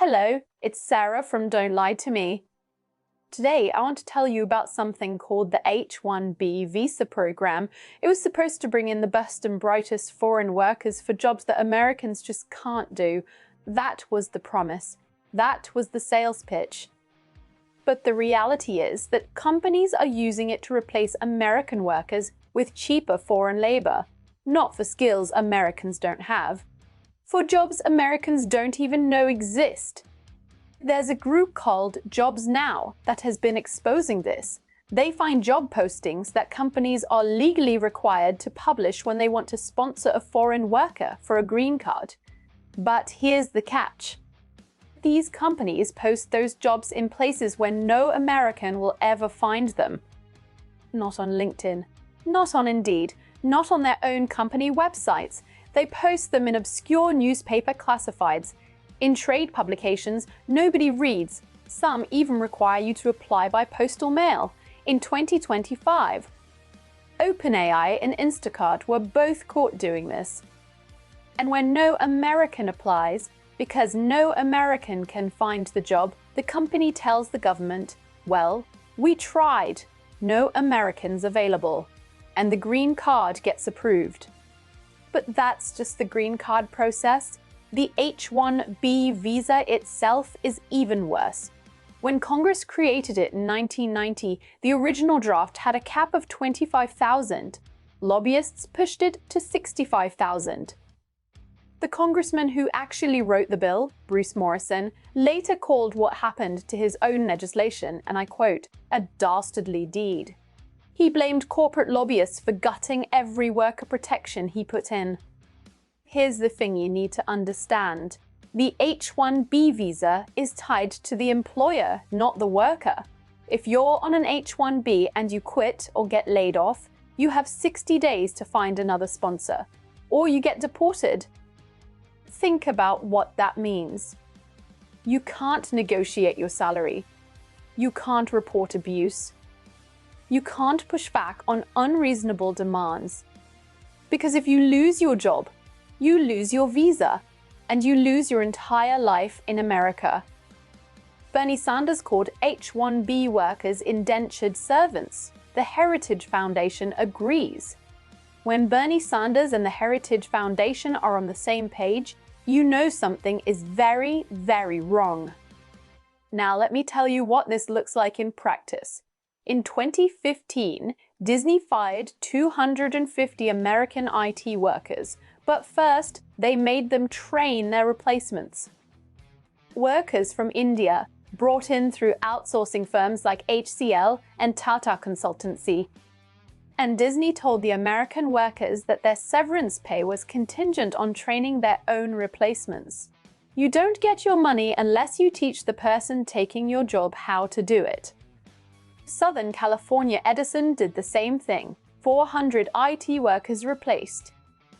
Hello, it's Sarah from Don't Lie to Me. Today, I want to tell you about something called the H-1B visa program. It was supposed to bring in the best and brightest foreign workers for jobs that Americans just can't do. That was the promise. That was the sales pitch. But the reality is that companies are using it to replace American workers with cheaper foreign labor, not for skills Americans don't have, for jobs Americans don't even know exist. There's a group called Jobs Now that has been exposing this. They find job postings that companies are legally required to publish when they want to sponsor a foreign worker for a green card. But here's the catch. These companies post those jobs in places where no American will ever find them. Not on LinkedIn, not on Indeed, not on their own company websites. They post them in obscure newspaper classifieds. In trade publications, nobody reads. Some even require you to apply by postal mail. In 2025, OpenAI and Instacart were both caught doing this. And when no American applies, because no American can find the job, the company tells the government, well, we tried, no Americans available, and the green card gets approved. But that's just the green card process. The H-1B visa itself is even worse. When Congress created it in 1990, the original draft had a cap of 25,000. Lobbyists pushed it to 65,000. The congressman who actually wrote the bill, Bruce Morrison, later called what happened to his own legislation, and I quote, a dastardly deed. He blamed corporate lobbyists for gutting every worker protection he put in. Here's the thing you need to understand. The H-1B visa is tied to the employer, not the worker. If you're on an H-1B and you quit or get laid off, you have 60 days to find another sponsor, or you get deported. Think about what that means. You can't negotiate your salary. You can't report abuse. You can't push back on unreasonable demands. Because if you lose your job, you lose your visa, and you lose your entire life in America. Bernie Sanders called H-1B workers indentured servants. The Heritage Foundation agrees. When Bernie Sanders and the Heritage Foundation are on the same page, you know something is very, very wrong. Now let me tell you what this looks like in practice. In 2015, Disney fired 250 American IT workers, but first they made them train their replacements. Workers from India, brought in through outsourcing firms like HCL and Tata Consultancy. And Disney told the American workers that their severance pay was contingent on training their own replacements. You don't get your money unless you teach the person taking your job how to do it. Southern California Edison did the same thing. 400 IT workers replaced.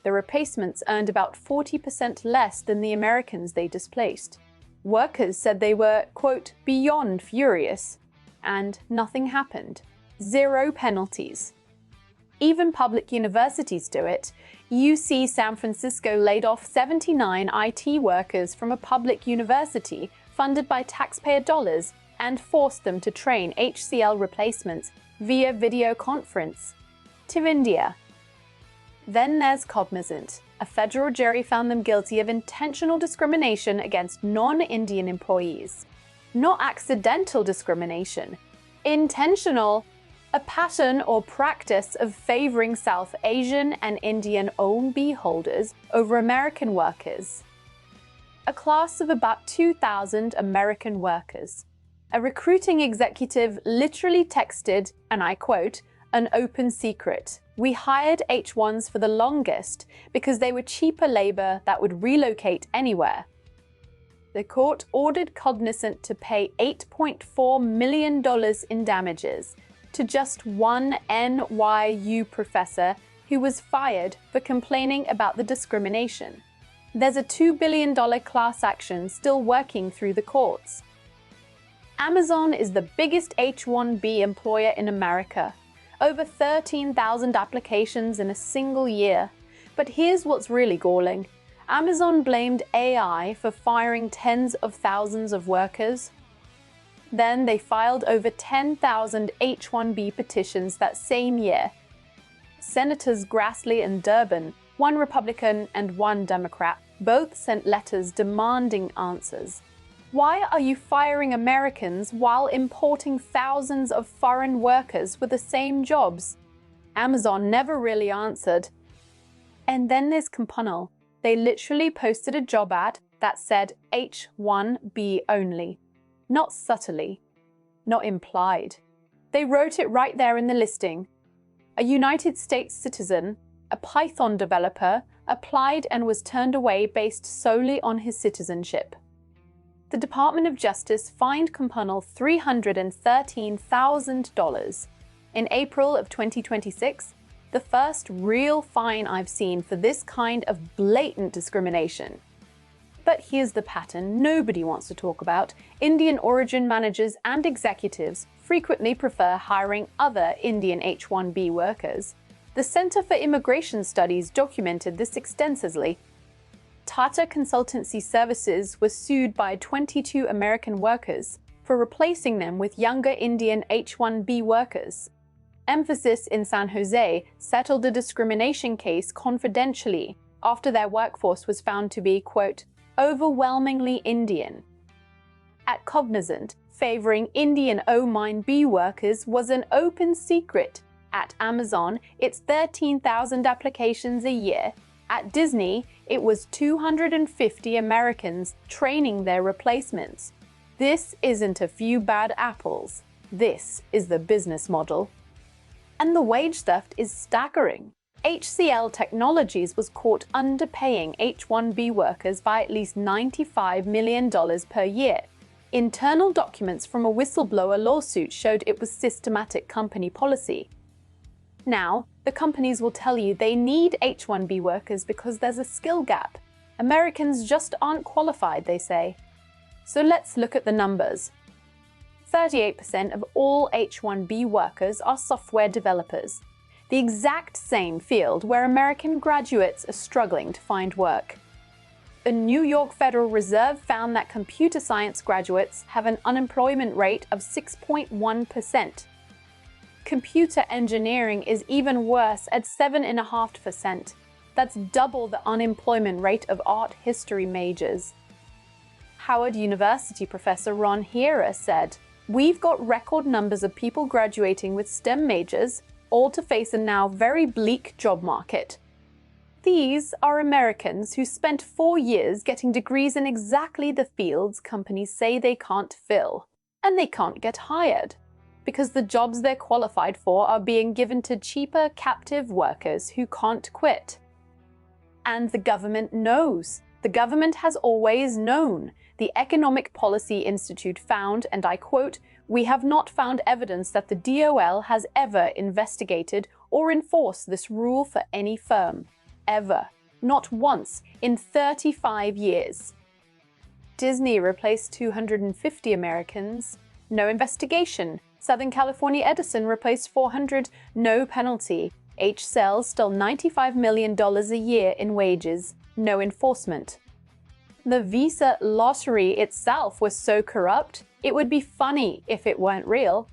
The replacements earned about 40% less than the Americans they displaced. Workers said they were, quote, beyond furious, and nothing happened. Zero penalties. Even public universities do it. UC San Francisco laid off 79 IT workers from a public university funded by taxpayer dollars and forced them to train HCL replacements via video conference. To India. Then there's Cognizant. A federal jury found them guilty of intentional discrimination against non-Indian employees. Not accidental discrimination. Intentional. A pattern or practice of favoring South Asian and Indian OMB holders over American workers. A class of about 2,000 American workers. A recruiting executive literally texted, and I quote, an open secret. We hired H-1s for the longest because they were cheaper labor that would relocate anywhere. The court ordered Cognizant to pay $8.4 million in damages to just one NYU professor who was fired for complaining about the discrimination. There's a $2 billion class action still working through the courts. Amazon is the biggest H-1B employer in America. Over 13,000 applications in a single year. But here's what's really galling. Amazon blamed AI for firing tens of thousands of workers. Then they filed over 10,000 H-1B petitions that same year. Senators Grassley and Durbin, one Republican and one Democrat, both sent letters demanding answers. Why are you firing Americans while importing thousands of foreign workers with the same jobs? Amazon never really answered. And then there's Compunal. They literally posted a job ad that said H-1B only. Not subtly, not implied. They wrote it right there in the listing. A United States citizen, a Python developer, applied and was turned away based solely on his citizenship. The Department of Justice fined Compunal $313,000. In April of 2026, the first real fine I've seen for this kind of blatant discrimination. But here's the pattern nobody wants to talk about. Indian origin managers and executives frequently prefer hiring other Indian H-1B workers. The Center for Immigration Studies documented this extensively. Tata Consultancy Services was sued by 22 American workers for replacing them with younger Indian H-1B workers. Emphasis in San Jose settled a discrimination case confidentially after their workforce was found to be, quote, overwhelmingly Indian. At Cognizant, favoring Indian O-9B workers was an open secret. At Amazon, it's 13,000 applications a year. At Disney, it was 250 Americans training their replacements. This isn't a few bad apples. This is the business model. And the wage theft is staggering. HCL Technologies was caught underpaying H-1B workers by at least $95 million per year. Internal documents from a whistleblower lawsuit showed it was systematic company policy. Now, the companies will tell you they need H-1B workers because there's a skill gap. Americans just aren't qualified, they say. So let's look at the numbers. 38% of all H-1B workers are software developers, the exact same field where American graduates are struggling to find work. The New York Federal Reserve found that computer science graduates have an unemployment rate of 6.1%. Computer engineering is even worse at 7.5%. That's double the unemployment rate of art history majors. Howard University professor Ron Hera said, "We've got record numbers of people graduating with STEM majors, all to face a now very bleak job market. These are Americans who spent 4 years getting degrees in exactly the fields companies say they can't fill, and they can't get hired, because the jobs they're qualified for are being given to cheaper captive workers who can't quit. And the government knows. The government has always known. The Economic Policy Institute found, and I quote, "We have not found evidence that the DOL has ever investigated or enforced this rule for any firm. Ever. Not once in 35 years. Disney replaced 250 Americans. No investigation. Southern California Edison replaced 400. No penalty. HCL stole $95 million a year in wages. No enforcement. The Visa lottery itself was so corrupt, it would be funny if it weren't real."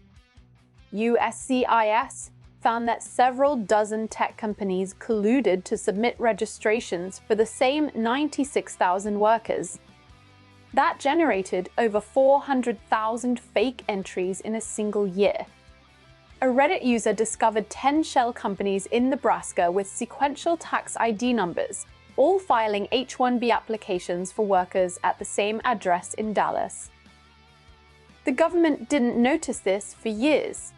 USCIS found that several dozen tech companies colluded to submit registrations for the same 96,000 workers. That generated over 400,000 fake entries in a single year. A Reddit user discovered 10 shell companies in Nebraska with sequential tax ID numbers, all filing H-1B applications for workers at the same address in Dallas. The government didn't notice this for years.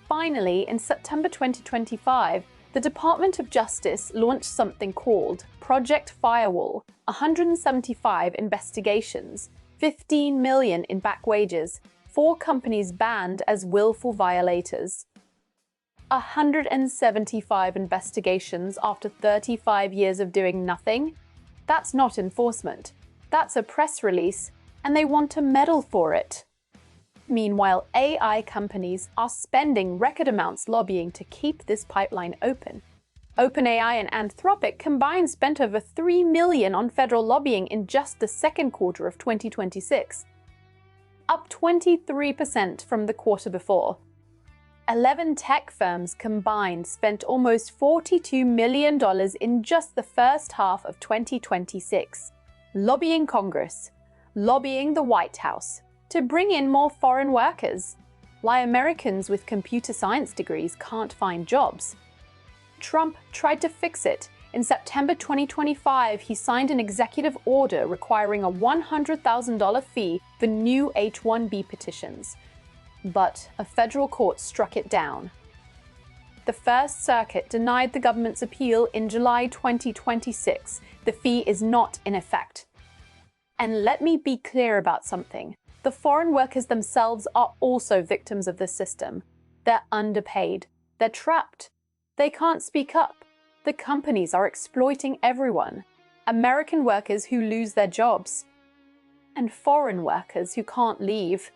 Finally, in September 2025, the Department of Justice launched something called Project Firewall, 175 investigations, 15 million in back wages, 4 companies banned as willful violators. 175 investigations after 35 years of doing nothing? That's not enforcement. That's a press release, and they want a medal for it. Meanwhile, AI companies are spending record amounts lobbying to keep this pipeline open. OpenAI and Anthropic combined spent over $3 million on federal lobbying in just the second quarter of 2026, up 23% from the quarter before. 11 tech firms combined spent almost $42 million in just the first half of 2026, lobbying Congress, lobbying the White House, to bring in more foreign workers, why Americans with computer science degrees can't find jobs. Trump tried to fix it. In September 2025, he signed an executive order requiring a $100,000 fee for new H-1B petitions, but a federal court struck it down. The First Circuit denied the government's appeal in July 2026. The fee is not in effect. And let me be clear about something. The foreign workers themselves are also victims of this system. They're underpaid. They're trapped. They can't speak up. The companies are exploiting everyone. American workers who lose their jobs. And foreign workers who can't leave.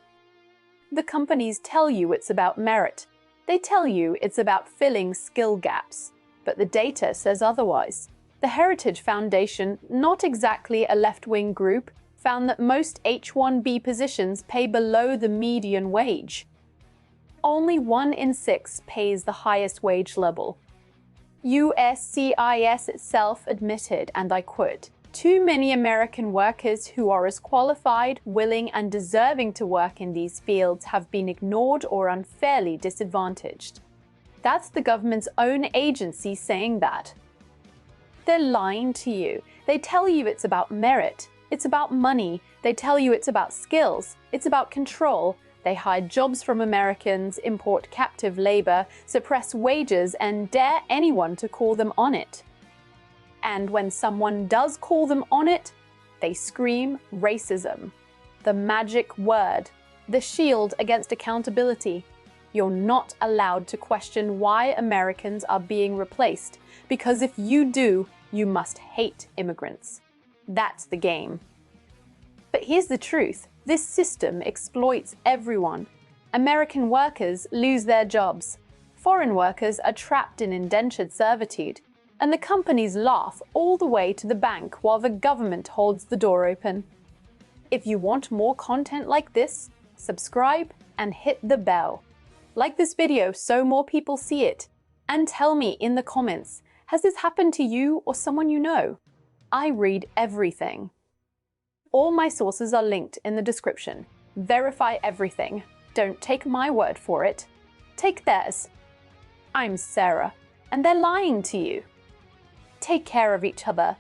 The companies tell you it's about merit. They tell you it's about filling skill gaps. But the data says otherwise. The Heritage Foundation, not exactly a left-wing group, found that most H-1B positions pay below the median wage. Only 1 in 6 pays the highest wage level. USCIS itself admitted, and I quote, "Too many American workers who are as qualified, willing, and deserving to work in these fields have been ignored or unfairly disadvantaged." That's the government's own agency saying that. They're lying to you. They tell you it's about merit. It's about money. They tell you it's about skills. It's about control. They hide jobs from Americans, import captive labor, suppress wages, and dare anyone to call them on it. And when someone does call them on it, they scream racism. The magic word. The shield against accountability. You're not allowed to question why Americans are being replaced, because if you do, you must hate immigrants. That's the game. But here's the truth. This system exploits everyone. American workers lose their jobs. Foreign workers are trapped in indentured servitude. And the companies laugh all the way to the bank while the government holds the door open. If you want more content like this, subscribe and hit the bell. Like this video so more people see it. And tell me in the comments, has this happened to you or someone you know? I read everything. All my sources are linked in the description. Verify everything. Don't take my word for it. Take theirs. I'm Sarah, and they're lying to you. Take care of each other